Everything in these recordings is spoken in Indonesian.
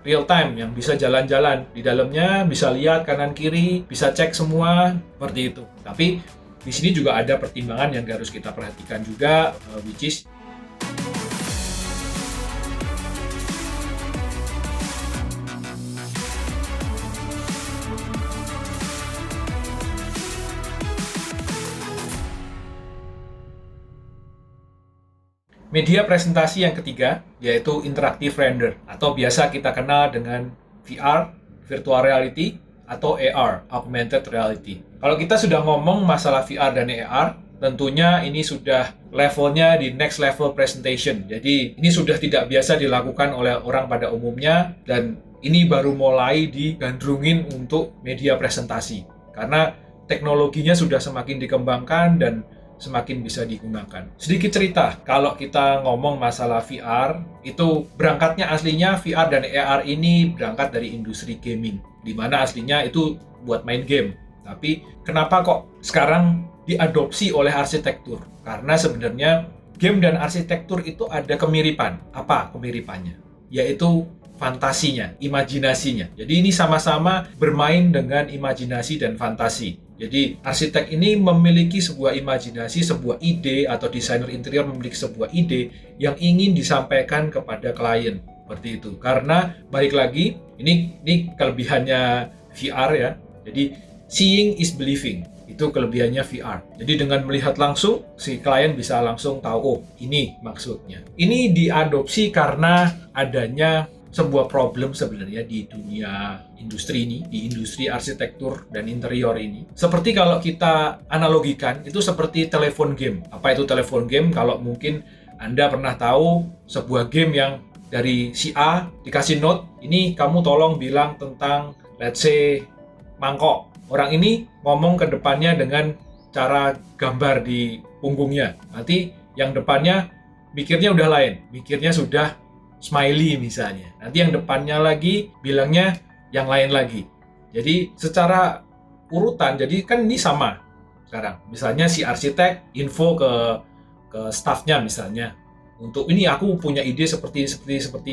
real time yang bisa jalan-jalan di dalamnya, bisa lihat kanan kiri, bisa cek semua seperti itu. Tapi di sini juga ada pertimbangan yang harus kita perhatikan juga, which is media presentasi yang ketiga, yaitu interactive render, atau biasa kita kenal dengan VR, virtual reality, atau AR, augmented reality. Kalau kita sudah ngomong masalah VR dan AR, tentunya ini sudah levelnya di next level presentation. Jadi ini sudah tidak biasa dilakukan oleh orang pada umumnya, dan ini baru mulai digandrungin untuk media presentasi. Karena teknologinya sudah semakin dikembangkan dan semakin bisa digunakan. Sedikit cerita, kalau kita ngomong masalah VR, itu berangkatnya aslinya VR dan AR ini berangkat dari industri gaming, di mana aslinya itu buat main game. Tapi kenapa kok sekarang diadopsi oleh arsitektur? Karena sebenarnya game dan arsitektur itu ada kemiripan. Apa kemiripannya? Yaitu fantasinya, imajinasinya. Jadi ini sama-sama bermain dengan imajinasi dan fantasi. Jadi arsitek ini memiliki sebuah imajinasi, sebuah ide, atau desainer interior memiliki sebuah ide yang ingin disampaikan kepada klien. Seperti itu. Karena balik lagi, ini kelebihannya VR ya. Jadi seeing is believing. Itu kelebihannya VR. Jadi dengan melihat langsung, si klien bisa langsung tahu, oh ini maksudnya. Ini diadopsi karena adanya sebuah problem sebenarnya di dunia industri ini, di industri arsitektur dan interior ini. Seperti kalau kita analogikan, itu seperti telepon game. Apa itu telepon game? Kalau mungkin Anda pernah tahu sebuah game yang dari si A dikasih note, ini kamu tolong bilang tentang, let's say, mangkok. Orang ini ngomong ke depannya dengan cara gambar di punggungnya. Nanti yang depannya mikirnya udah lain, mikirnya sudah smiley misalnya. Nanti yang depannya lagi bilangnya yang lain lagi. Jadi secara urutan, jadi kan ini sama sekarang. Misalnya si arsitek info ke staffnya misalnya. Untuk ini aku punya ide seperti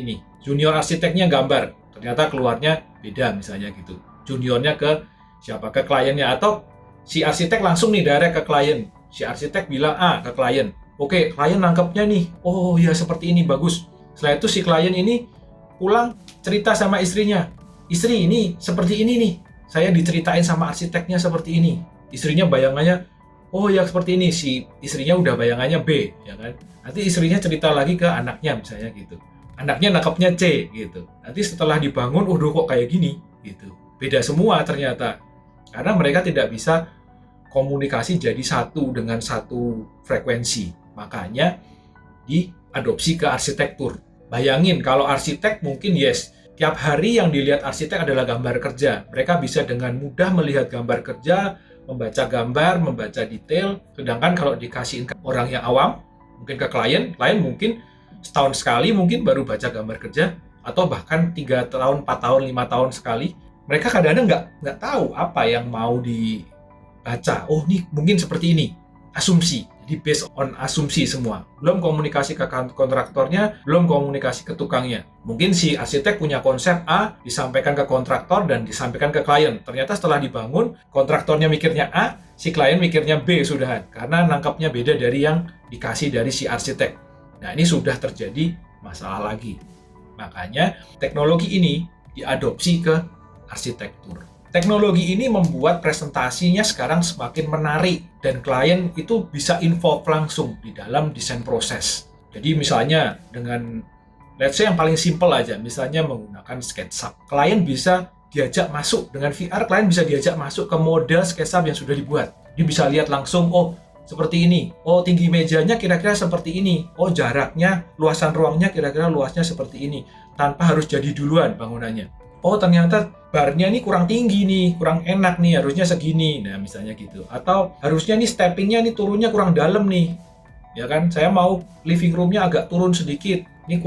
ini. Junior arsiteknya gambar, ternyata keluarnya beda misalnya gitu. Juniornya ke siapa? Ke kliennya, atau si arsitek langsung nih direct ke klien. Si arsitek bilang A ke klien. Oke, klien nangkepnya nih. Oh ya seperti ini, bagus. Setelah itu si klien ini pulang cerita sama istrinya. Istri, ini seperti ini nih. Saya diceritain sama arsiteknya seperti ini. Istrinya bayangannya, oh ya seperti ini. Si istrinya udah bayangannya B, ya kan? Nanti istrinya cerita lagi ke anaknya misalnya gitu. Anaknya nangkepnya C gitu. Nanti setelah dibangun, kok kayak gini gitu. Beda semua ternyata. Karena mereka tidak bisa komunikasi jadi satu dengan satu frekuensi. Makanya diadopsi ke arsitektur. Bayangin kalau arsitek mungkin tiap hari yang dilihat arsitek adalah gambar kerja. Mereka bisa dengan mudah melihat gambar kerja, membaca gambar, membaca detail. Sedangkan kalau dikasihin ke orang yang awam, mungkin ke klien mungkin setahun sekali mungkin baru baca gambar kerja, atau bahkan 3 tahun, 4 tahun, 5 tahun sekali. Mereka kadang-kadang nggak tahu apa yang mau dibaca. Oh, ini mungkin seperti ini. Asumsi. Jadi based on asumsi semua. Belum komunikasi ke kontraktornya, belum komunikasi ke tukangnya. Mungkin si arsitek punya konsep A, disampaikan ke kontraktor dan disampaikan ke klien. Ternyata setelah dibangun, kontraktornya mikirnya A, si klien mikirnya B sudahan. Karena nangkapnya beda dari yang dikasih dari si arsitek. Nah, ini sudah terjadi masalah lagi. Makanya teknologi ini diadopsi ke arsitektur. Teknologi ini membuat presentasinya sekarang semakin menarik dan klien itu bisa involve langsung di dalam desain proses. Jadi misalnya dengan, let's say yang paling simple aja, misalnya menggunakan SketchUp. Klien bisa diajak masuk, dengan VR klien bisa diajak masuk ke model SketchUp yang sudah dibuat. Dia bisa lihat langsung, oh seperti ini, oh tinggi mejanya kira-kira seperti ini, oh jaraknya, luasan ruangnya kira-kira luasnya seperti ini, tanpa harus jadi duluan bangunannya. Oh ternyata barnya ini kurang tinggi nih, kurang enak nih, harusnya segini. Nah misalnya gitu. Atau harusnya nih steppingnya nih turunnya kurang dalam nih. Ya kan, saya mau living roomnya agak turun sedikit. Ini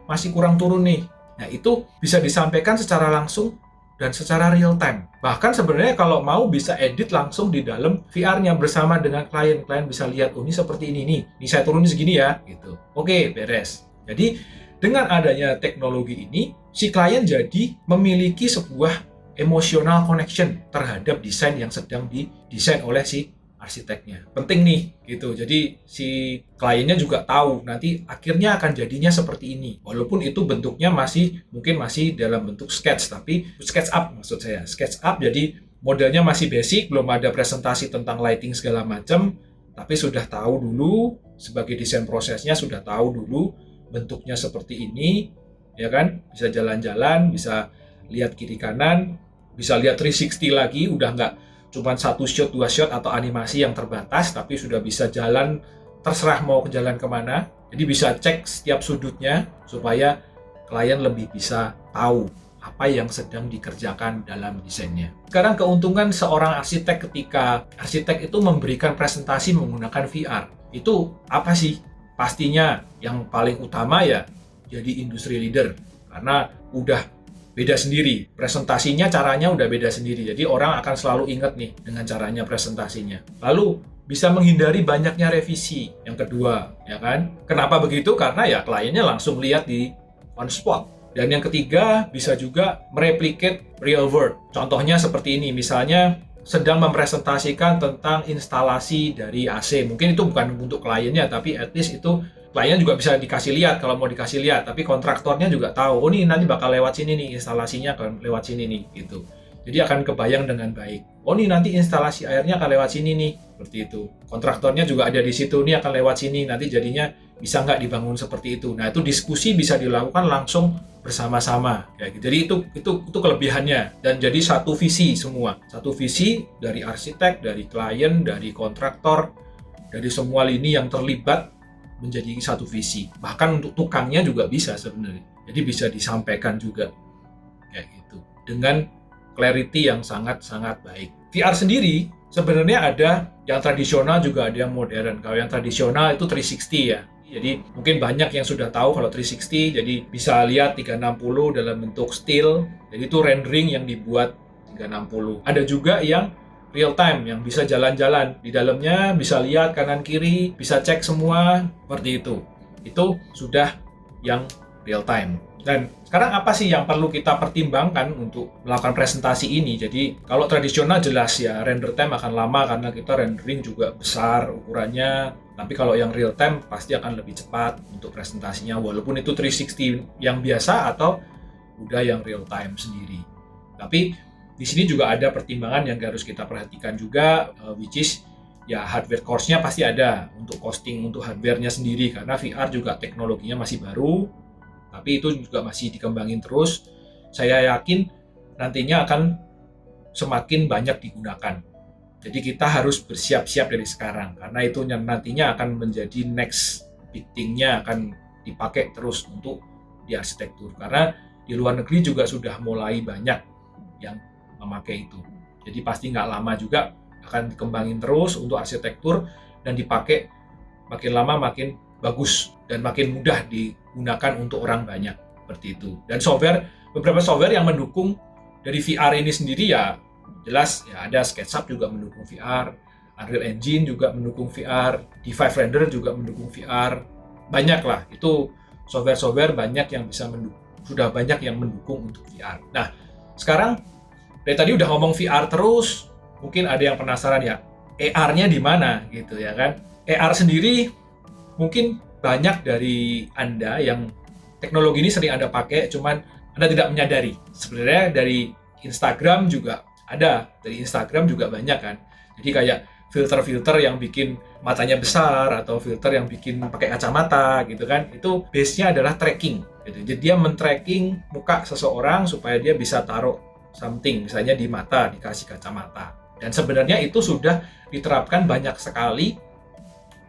masih kurang turun nih. Nah itu bisa disampaikan secara langsung dan secara real time. Bahkan sebenarnya kalau mau bisa edit langsung di dalam VR-nya bersama dengan klien. Klien bisa lihat, oh ini seperti ini nih. Ini saya turunin segini ya, gitu. Oke, beres. Jadi dengan adanya teknologi ini, si klien jadi memiliki sebuah emotional connection terhadap desain yang sedang didesain oleh si arsiteknya. Penting nih, gitu. Jadi si kliennya juga tahu nanti akhirnya akan jadinya seperti ini. Walaupun itu bentuknya mungkin masih dalam bentuk sketch, tapi sketch up maksud saya. Sketch up jadi modelnya masih basic, belum ada presentasi tentang lighting segala macam, tapi sudah tahu dulu sebagai desain prosesnya, sudah tahu dulu bentuknya seperti ini, ya kan? Bisa jalan-jalan, bisa lihat kiri kanan, bisa lihat 360 lagi, udah nggak cuma 1 shot, 2 shot atau animasi yang terbatas, tapi sudah bisa jalan, terserah mau ke jalan kemana. Jadi bisa cek setiap sudutnya supaya klien lebih bisa tahu apa yang sedang dikerjakan dalam desainnya. Sekarang keuntungan seorang arsitek ketika arsitek itu memberikan presentasi menggunakan VR. Itu apa sih? Pastinya yang paling utama ya jadi industri leader. Karena udah beda sendiri. Presentasinya caranya udah beda sendiri. Jadi orang akan selalu ingat nih dengan caranya presentasinya. Lalu bisa menghindari banyaknya revisi. Yang kedua, ya kan? Kenapa begitu? Karena ya kliennya langsung lihat di on spot. Dan yang ketiga, bisa juga mereplicate real world. Contohnya seperti ini, misalnya sedang mempresentasikan tentang instalasi dari AC. Mungkin itu bukan untuk kliennya, tapi at least itu klien juga bisa dikasih lihat kalau mau dikasih lihat. Tapi kontraktornya juga tahu, oh ini nanti bakal lewat sini nih, instalasinya akan lewat sini nih, gitu. Jadi akan kebayang dengan baik. Oh ini nanti instalasi airnya akan lewat sini nih, seperti itu. Kontraktornya juga ada di situ, nih akan lewat sini, nanti jadinya bisa nggak dibangun seperti itu. Nah itu diskusi bisa dilakukan langsung bersama-sama. Ya, jadi itu kelebihannya dan jadi satu visi semua, satu visi dari arsitek, dari klien, dari kontraktor, dari semua lini yang terlibat menjadi satu visi. Bahkan untuk tukangnya juga bisa sebenarnya. Jadi bisa disampaikan juga kayak gitu dengan clarity yang sangat-sangat baik. VR sendiri sebenarnya ada yang tradisional juga ada yang modern. Kalau yang tradisional itu 360 ya. Jadi mungkin banyak yang sudah tahu kalau 360, jadi bisa lihat 360 dalam bentuk still. Jadi itu rendering yang dibuat 360. Ada juga yang real time yang bisa jalan-jalan di dalamnya, bisa lihat kanan kiri, bisa cek semua seperti itu. Itu sudah yang real time. Dan sekarang apa sih yang perlu kita pertimbangkan untuk melakukan presentasi ini? Jadi kalau tradisional jelas ya render time akan lama karena kita rendering juga besar ukurannya. Tapi kalau yang real time pasti akan lebih cepat untuk presentasinya walaupun itu 360 yang biasa atau udah yang real time sendiri. Tapi di sini juga ada pertimbangan yang harus kita perhatikan juga, which is ya hardware cost-nya pasti ada untuk costing untuk hardware-nya sendiri karena VR juga teknologinya masih baru. Tapi itu juga masih dikembangin terus. Saya yakin nantinya akan semakin banyak digunakan. Jadi kita harus bersiap-siap dari sekarang karena itu nantinya akan menjadi next big thing-nya akan dipakai terus untuk di arsitektur. Karena di luar negeri juga sudah mulai banyak yang memakai itu. Jadi pasti nggak lama juga akan dikembangin terus untuk arsitektur dan dipakai makin lama makin bagus dan makin mudah digunakan untuk orang banyak seperti itu. Dan beberapa software yang mendukung dari VR ini sendiri ya jelas ya ada SketchUp juga mendukung VR, Unreal Engine juga mendukung VR, D5 Render juga mendukung VR. Banyak lah, itu software-software banyak yang bisa sudah banyak yang mendukung untuk VR. Nah, sekarang dari tadi udah ngomong VR terus, mungkin ada yang penasaran ya, AR-nya di mana gitu ya kan? AR sendiri mungkin banyak dari Anda yang teknologi ini sering Anda pakai, cuman Anda tidak menyadari. Sebenarnya dari Instagram juga ada, dari Instagram juga banyak kan. Jadi kayak filter-filter yang bikin matanya besar atau filter yang bikin pakai kacamata gitu kan. Itu base-nya adalah tracking gitu. Jadi dia men-tracking muka seseorang supaya dia bisa taruh something, misalnya di mata, dikasih kacamata. Dan sebenarnya itu sudah diterapkan banyak sekali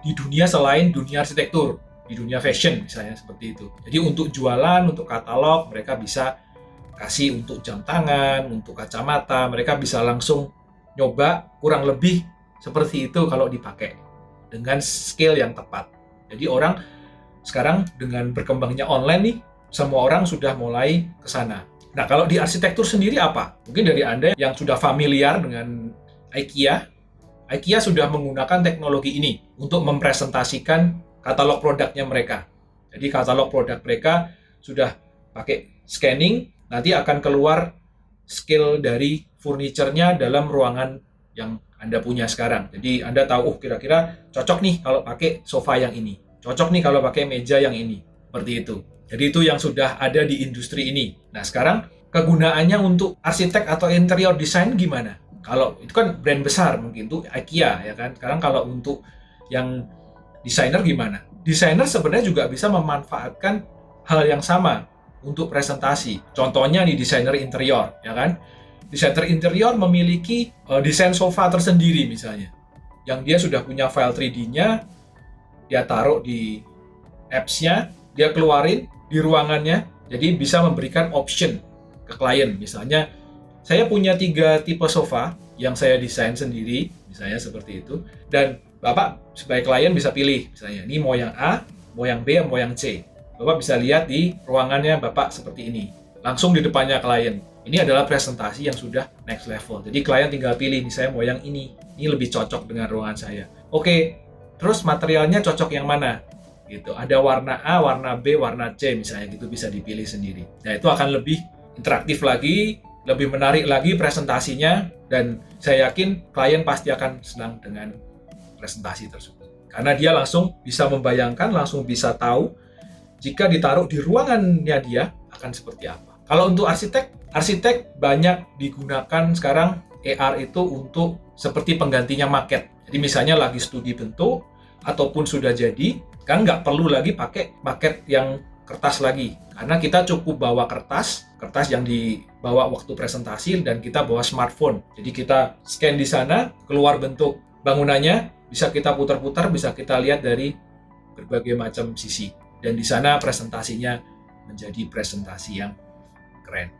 di dunia selain dunia arsitektur, di dunia fashion misalnya seperti itu. Jadi untuk jualan, untuk katalog, mereka bisa kasih untuk jam tangan, untuk kacamata, mereka bisa langsung nyoba kurang lebih seperti itu kalau dipakai dengan scale yang tepat. Jadi orang sekarang dengan berkembangnya online nih, semua orang sudah mulai ke sana. Nah, kalau di arsitektur sendiri apa? Mungkin dari Anda yang sudah familiar dengan IKEA sudah menggunakan teknologi ini untuk mempresentasikan katalog produknya mereka. Jadi katalog produk mereka sudah pakai scanning, nanti akan keluar scale dari furniture-nya dalam ruangan yang Anda punya sekarang. Jadi Anda tahu, kira-kira cocok nih kalau pakai sofa yang ini, cocok nih kalau pakai meja yang ini, seperti itu. Jadi itu yang sudah ada di industri ini. Nah sekarang kegunaannya untuk arsitek atau interior design gimana? Kalau itu kan brand besar, mungkin itu IKEA ya kan. Sekarang kalau untuk yang desainer gimana? Desainer sebenarnya juga bisa memanfaatkan hal yang sama untuk presentasi. Contohnya nih desainer interior, ya kan? Desainer interior memiliki desain sofa tersendiri misalnya, yang dia sudah punya file 3D-nya, dia taruh di apps-nya, dia keluarin di ruangannya, jadi bisa memberikan option ke klien. Misalnya, saya punya 3 tipe sofa yang saya desain sendiri, misalnya seperti itu, dan Bapak sebagai klien bisa pilih, misalnya ini mau yang A, mau yang B, mau yang C. Bapak bisa lihat di ruangannya Bapak seperti ini, langsung di depannya klien. Ini adalah presentasi yang sudah next level. Jadi klien tinggal pilih, nih saya mau yang ini lebih cocok dengan ruangan saya. Oke, terus materialnya cocok yang mana? Gitu. Ada warna A, warna B, warna C misalnya gitu, bisa dipilih sendiri. Nah, itu akan lebih interaktif lagi, lebih menarik lagi presentasinya, dan saya yakin klien pasti akan senang dengan presentasi tersebut. Karena dia langsung bisa membayangkan, langsung bisa tahu jika ditaruh di ruangannya dia akan seperti apa. Kalau untuk arsitek banyak digunakan sekarang AR itu untuk seperti penggantinya maket. Jadi misalnya lagi studi bentuk ataupun sudah jadi, kan nggak perlu lagi pakai maket yang kertas lagi, karena kita cukup bawa kertas yang dibawa waktu presentasi, dan kita bawa smartphone. Jadi kita scan di sana, keluar bentuk bangunannya, bisa kita putar-putar, bisa kita lihat dari berbagai macam sisi, dan di sana presentasinya menjadi presentasi yang keren.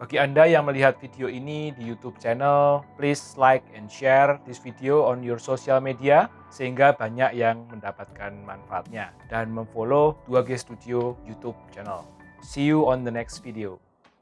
Bagi Anda yang melihat video ini di YouTube channel, please like and share this video on your social media sehingga banyak yang mendapatkan manfaatnya, dan memfollow 2G Studio YouTube channel. See you on the next video.